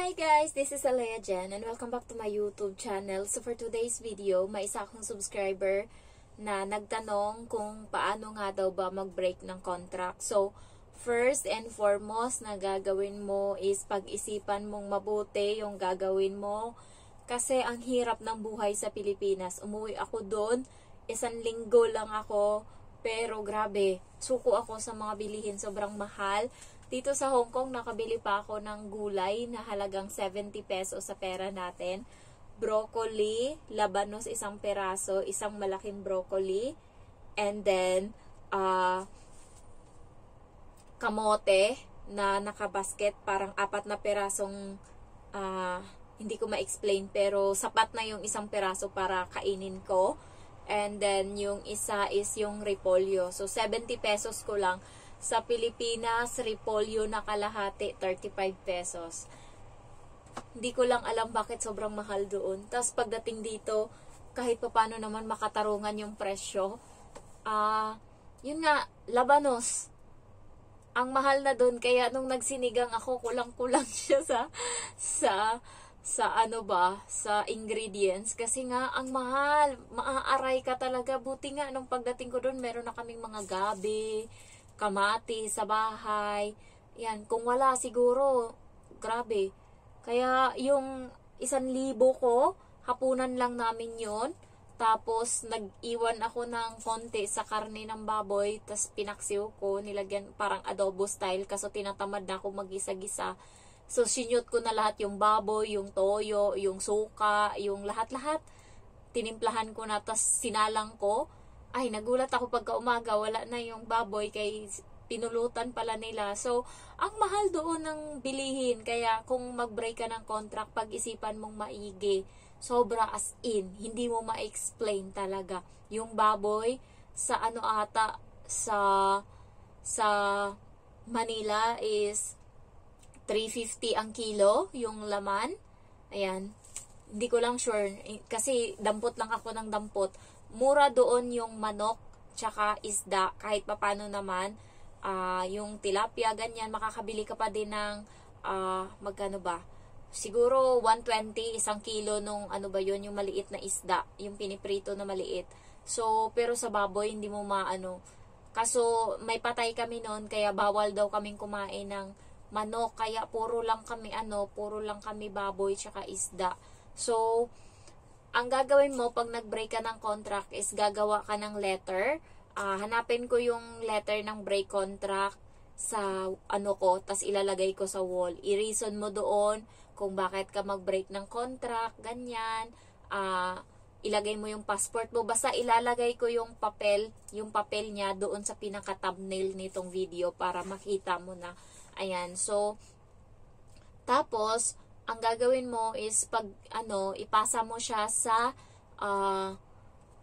Hi guys, this is Alea Jen and welcome back to my YouTube channel. So for today's video, may isa akong subscriber na nagtanong kung paano nga daw ba mag-break ng contract. So first and foremost na gagawin mo is pag-isipan mong mabuti yung gagawin mo. Kasi ang hirap ng buhay sa Pilipinas. Umuwi ako doon, 1 linggo lang ako, pero grabe, suko ako sa mga bilihin, sobrang mahal. Dito sa Hong Kong, nakabili pa ako ng gulay na halagang 70 pesos sa pera natin. Broccoli, labanos 1 peraso, isang malaking broccoli. And then, kamote na nakabasket, parang 4 na perasong, hindi ko ma-explain, pero sapat na yung 1 peraso para kainin ko. And then, yung isa is yung repolyo. So, 70 pesos ko lang. Sa Pilipinas, repolyo na kalahati, 35 pesos. Hindi ko lang alam bakit sobrang mahal doon. Tapos pagdating dito, kahit pa paano naman makatarungan yung presyo. Yun nga, labanos. Ang mahal na doon, kaya nung nagsinigang ako, kulang-kulang siya sa ingredients. Kasi nga, ang mahal. Maaaray ka talaga. Buti nga, nung pagdating ko doon, meron na kaming mga gabi, kamati sa bahay. Yan, kung wala siguro, grabe. Kaya yung 1,000 ko, hapunan lang namin yon. Tapos nag-iwan ako ng konti sa karne ng baboy, tapos pinaksiw ko, nilagyan parang adobo style kasi tinatamad na ako mag-isa-gisa. So sinyot ko na lahat yung baboy, yung toyo, yung suka, yung lahat-lahat. Tinimplahan ko na, tapos sinalang ko. Ay, nagulat ako pagka umaga, wala na yung baboy kay pinulutan pala nila. So, ang mahal doon ng bilihin. Kaya kung mag-break ka ng contract, pag-isipan mong maigi. Sobra as in. Hindi mo ma-explain talaga. Yung baboy, sa sa Manila is 350 ang kilo, yung laman. Ayan. Hindi ko lang sure. Kasi dampot lang ako ng dampot. Mura doon yung manok, tsaka isda, kahit papano naman, yung tilapia, ganyan, makakabili ka pa din ng, magkano ba? Siguro 120, 1 kilo nung, yung maliit na isda, yung piniprito na maliit. So, pero sa baboy, hindi mo maano. Kaso, may patay kami noon, kaya bawal daw kaming kumain ng manok, kaya puro lang kami baboy, tsaka isda. So, ang gagawin mo pag nag-break ka ng contract is gagawa ka ng letter. Hanapin ko yung letter ng break contract sa tas ilalagay ko sa wall. I-reason mo doon kung bakit ka mag-break ng contract, ganyan. Ilagay mo yung passport mo. Basta ilalagay ko yung papel niya doon sa pinaka-thumbnail nitong video para makita mo na. Ayan. So, tapos, ang gagawin mo is pag ipasa mo siya sa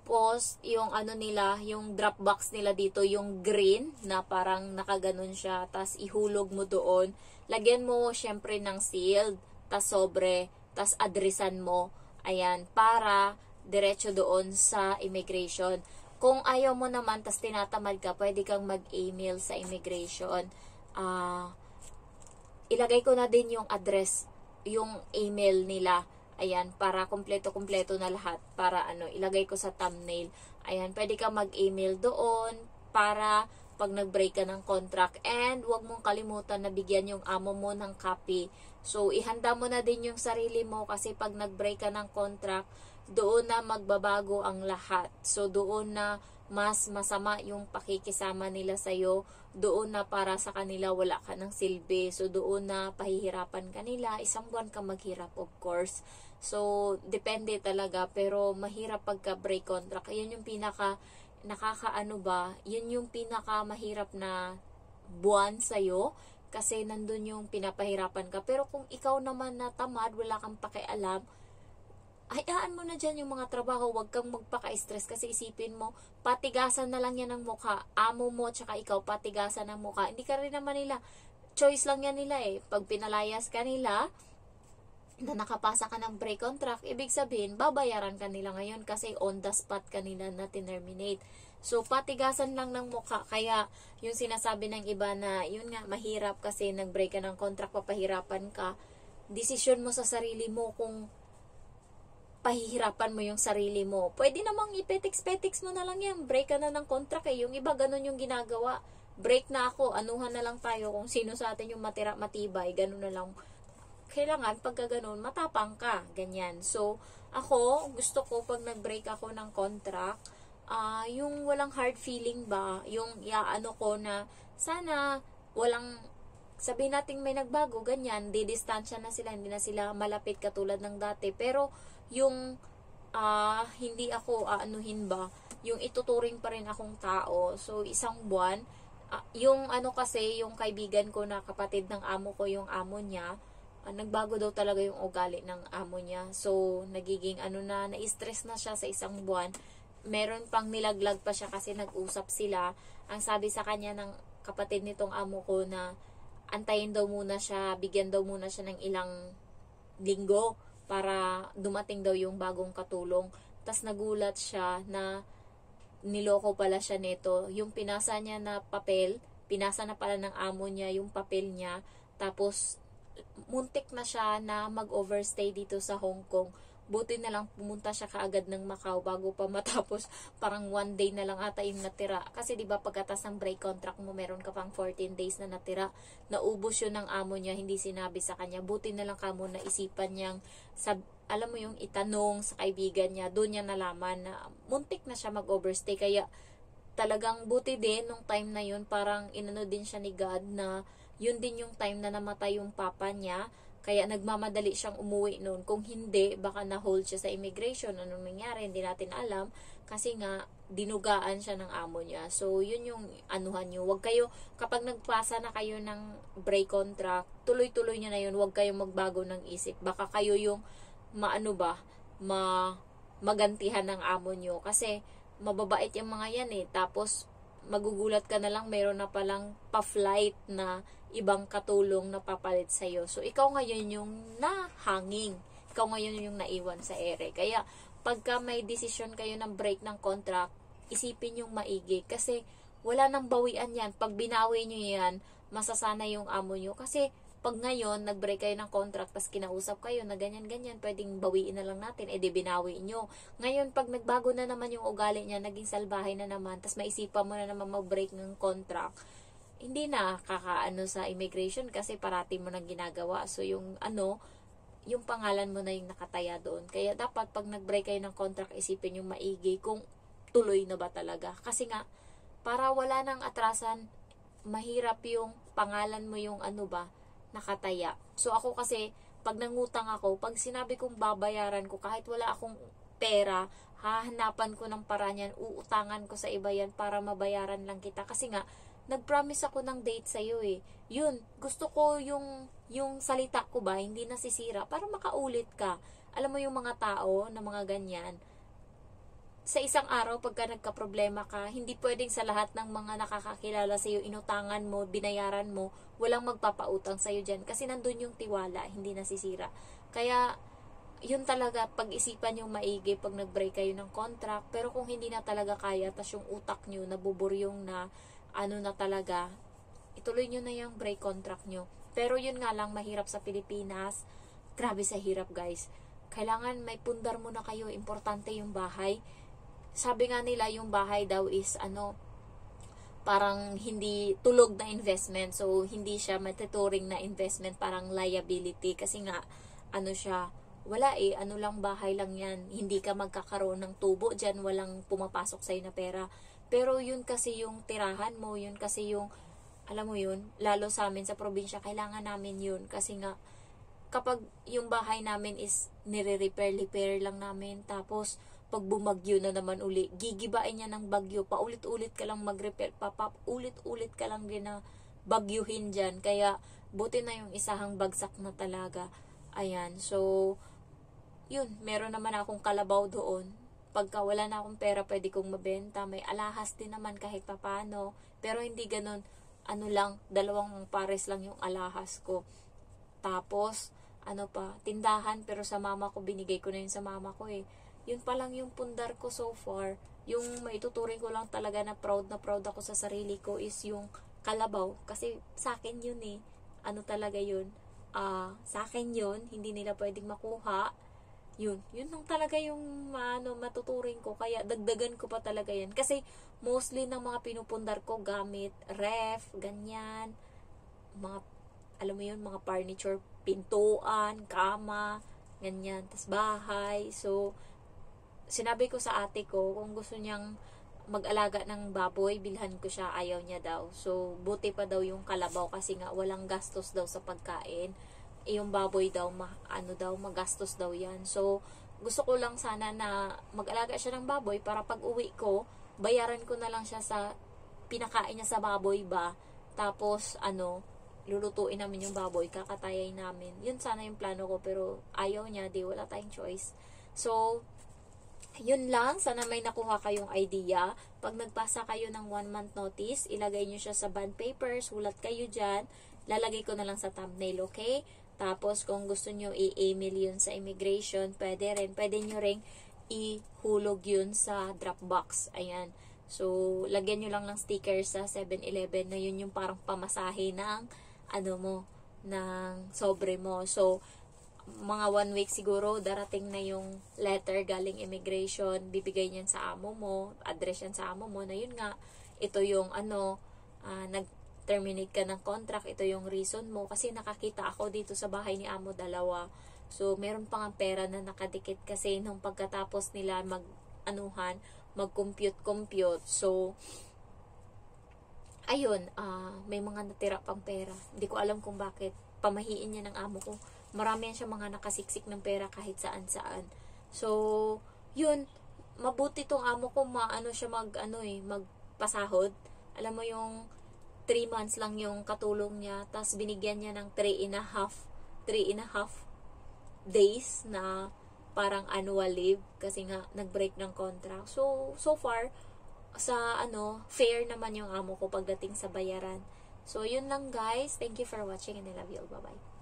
post, yung nila, yung drop box nila dito, yung green na parang nakaganon siya, tas ihulog mo doon. Lagyan mo syempre ng sealed, tas sobre, tas addressan mo. Ayan, para diretso doon sa immigration. Kung ayaw mo naman, tas tinatamad ka, pwede kang mag-email sa immigration. Ilagay ko na din yung address, yung email nila. Ayan, para kompleto-kompleto na lahat. Para ilagay ko sa thumbnail. Ayan, pwede ka mag-email doon para pag nag-break ka ng contract. And huwag mong kalimutan na bigyan yung amo mo ng copy. So, ihanda mo na din yung sarili mo kasi pag nag-break ka ng contract, doon na magbabago ang lahat. So, doon na mas masama yung pakikisama nila sa'yo. Doon na para sa kanila wala ka ng silbi. So, doon na pahihirapan kanila. 1 buwan ka maghirap, of course. So, depende talaga. Pero, mahirap pagka-break contract. Yan yung pinaka, yun yung pinaka mahirap na buwan sa'yo. Kasi, nandun yung pinapahirapan ka. Pero, kung ikaw naman na tamad, wala kang pakialam, hayaan mo na dyan yung mga trabaho, huwag kang magpaka-stress kasi isipin mo, patigasan na lang yan ng mukha, amo mo tsaka ikaw, patigasan ng mukha, hindi ka rin naman nila, choice lang yan nila pag pinalayas ka nila, na nakapasa ka ng break contract, ibig sabihin, babayaran ka nila ngayon kasi on the spot ka nila na tinerminate. So, patigasan lang ng mukha, kaya yung sinasabi ng iba na, yun nga, mahirap kasi nag-break ka ng contract, papahirapan ka, desisyon mo sa sarili mo kung pahihirapan mo yung sarili mo. Pwede namang ipetex-petex mo na lang yan. Break ka na ng contract eh. Yung iba ganun yung ginagawa. Break na ako, anuhan na lang tayo kung sino sa atin yung matibay. Ganun na lang. Kailangan pagka ganun, matapang ka. Ganyan. So, ako, gusto ko pag nag-break ako ng contract, yung walang hard feeling ba, yung yaano ko na sana walang sabihin natin may nagbago, ganyan, didistansya na sila, hindi na sila malapit katulad ng dati. Pero, yung hindi ako aanuhin ba, yung ituturing pa rin akong tao. So, isang buwan, yung kasi, yung kaibigan ko na kapatid ng amo ko, yung amo niya, nagbago daw talaga yung ugali ng amo niya. So, nagiging na-stress na siya sa isang buwan. Meron pang nilaglag pa siya kasi nag-usap sila. Ang sabi sa kanya ng kapatid nitong amo ko na antayin daw muna siya, bigyan daw muna siya ng ilang linggo para dumating daw yung bagong katulong. Tas nagulat siya na niloko pala siya nito. Yung pinasa niya na papel, pinasa na pala ng amo niya yung papel niya. Tapos muntik na siya na mag-overstay dito sa Hong Kong. Buti na lang pumunta siya kaagad ng Macau bago pa matapos. Parang 1 day na lang ata yung natira. Kasi diba pagkatas ng break contract mo, meron ka pang 14 days na natira. Naubos yun ng amo niya, hindi sinabi sa kanya. Buti na lang kamo naisipan niyang, alam mo yung itanong sa kaibigan niya, doon niya nalaman na muntik na siya mag-overstay. Kaya talagang buti din nung time na yun, parang inano din siya ni God na yun din yung time na namatay yung papa niya. Kaya nagmamadali siyang umuwi noon. Kung hindi, baka na-hold siya sa immigration. Anong nangyari, hindi natin alam. Kasi nga, dinugaan siya ng amo niya. So, yun yung anuhan nyo. Huwag kayo, kapag nagpasa na kayo ng break contract, tuloy-tuloy nyo na yun. Huwag kayong magbago ng isip. Baka kayo yung, magantihan ng amo nyo. Kasi, mababait yung mga yan eh. Tapos, magugulat ka na lang, meron na palang pa-flight na ibang katulong na papalit sa'yo. So, ikaw ngayon yung nahanging. Ikaw ngayon yung naiwan sa ere. Kaya, pagka may decision kayo ng break ng contract, isipin yung maigi. Kasi, wala nang bawian yan. Pag binawi nyo yan, masasana yung amo nyo. Kasi, pag ngayon, nag-break kayo ng contract, tas kinausap kayo na ganyan-ganyan, pwedeng bawiin na lang natin, di binawi nyo. Ngayon, pag nagbago na naman yung ugali niya, naging salbahay na naman, tas maisipan mo na naman mag-break ng contract, hindi na kakaano sa immigration kasi parati mo nang ginagawa. So, yung pangalan mo na yung nakataya doon. Kaya dapat pag nag-break kayo ng contract, isipin yung maigi kung tuloy na ba talaga. Kasi nga, para wala nang atrasan, mahirap yung pangalan mo yung nakataya. So, ako kasi, pag nangutang ako, pag sinabi kong babayaran ko, kahit wala akong pera, hahanapan ko ng paraan yan, uutangan ko sa iba yan para mabayaran lang kita. Kasi nga, nag-promise ako ng date sa'yo eh. Yun, gusto ko yung salita ko ba, hindi nasisira, para makaulit ka. Alam mo yung mga tao na mga ganyan, sa isang araw, pagka nagka-problema ka, hindi pwedeng sa lahat ng mga nakakakilala sa'yo, inutangan mo, binayaran mo, walang magpapautang sa'yo dyan. Kasi nandun yung tiwala, hindi nasisira. Kaya, yun talaga, pag-isipan yung maigi pag nag-break kayo ng contract. Pero kung hindi na talaga kaya, tas yung utak nyo, nabuburyong na, na talaga, ituloy nyo na yung break contract nyo. Pero yun nga lang, mahirap sa Pilipinas. Grabe sa hirap, guys. Kailangan may pundar muna kayo. Importante yung bahay. Sabi nga nila, yung bahay daw is, parang hindi tulog na investment. So, hindi siya matuturing na investment, parang liability. Kasi nga, siya, wala eh, lang bahay lang yan. Hindi ka magkakaroon ng tubo dyan, walang pumapasok sa'yo na pera. Pero yun kasi yung tirahan mo, yun kasi yung, alam mo yun, lalo sa amin sa probinsya, kailangan namin yun. Kasi nga, kapag yung bahay namin is nire-repair lang namin, tapos pag bumagyo na naman uli, gigibain niya ng bagyo, paulit-ulit ka lang mag-repair, ulit-ulit ka lang din na bagyuhin dyan. Kaya, buti na yung isahang bagsak na talaga. Ayan, so, yun, meron naman akong kalabaw doon. Pagka wala na akong pera, pwede kong mabenta. May alahas din naman kahit papano. Pero hindi ganun, 2 pares lang yung alahas ko. Tapos, tindahan, pero sa mama ko, binigay ko na yun sa mama ko eh. Yun pa lang yung pundar ko so far. Yung maituturing ko lang talaga na proud ako sa sarili ko is yung kalabaw. Kasi sa akin yun eh. Talaga yun. sa akin yun, hindi nila pwedeng makuha. Yun lang talaga yung matuturing ko, kaya dagdagan ko pa talaga yan. Kasi mostly ng mga pinupundar ko gamit, ref, ganyan, mga, alam mo yun, mga furniture, pintuan, kama, ganyan, tas bahay. So, sinabi ko sa ate ko, kung gusto niyang mag-alaga ng baboy, bilhan ko siya, ayaw niya daw. So, buti pa daw yung kalabaw kasi nga walang gastos daw sa pagkain. Yung baboy daw, magastos daw yan. So, gusto ko lang sana na mag-alaga siya ng baboy para pag uwi ko, bayaran ko na lang siya sa pinakain niya sa baboy ba. Tapos, lulutuin namin yung baboy, kakatayay namin. Yun sana yung plano ko, pero ayaw niya, di wala tayong choice. So, yun lang, sana may nakuha kayong idea. Pag nagpasa kayo ng 1-month notice, ilagay nyo siya sa bond paper, sulat kayo dyan, lalagay ko na lang sa thumbnail, okay? Tapos, kung gusto nyo i-email yun sa immigration, pwede nyo rin ihulog yun sa Dropbox. Ayan. So, lagyan nyo lang ng sticker sa 7-Eleven na yun yung parang pamasahe ng, ng sobre mo. So, mga 1 week siguro, darating na yung letter galing immigration, bibigay niyan sa amo mo, address yan sa amo mo, na yun nga, ito yung nag-terminate ka ng contract, ito yung reason mo, kasi nakakita ako dito sa bahay ni amo, 2. So, meron pang pera na nakadikit kasi nung pagkatapos nila mag-compute. So, ayun, may mga natira pang pera. Hindi ko alam kung bakit. Pamahiin niya ng amo ko. Marami yan siya mga nakasiksik ng pera kahit saan-saan. So, yun, mabuti tong amo ko magpasahod. Alam mo yung 3 months lang yung katulong niya, tapos binigyan niya ng 3.5 days na parang annual leave kasi nga nag-break ng contract. So far, fair naman yung amo ko pagdating sa bayaran. So, yun lang guys. Thank you for watching and I love you all. Bye-bye.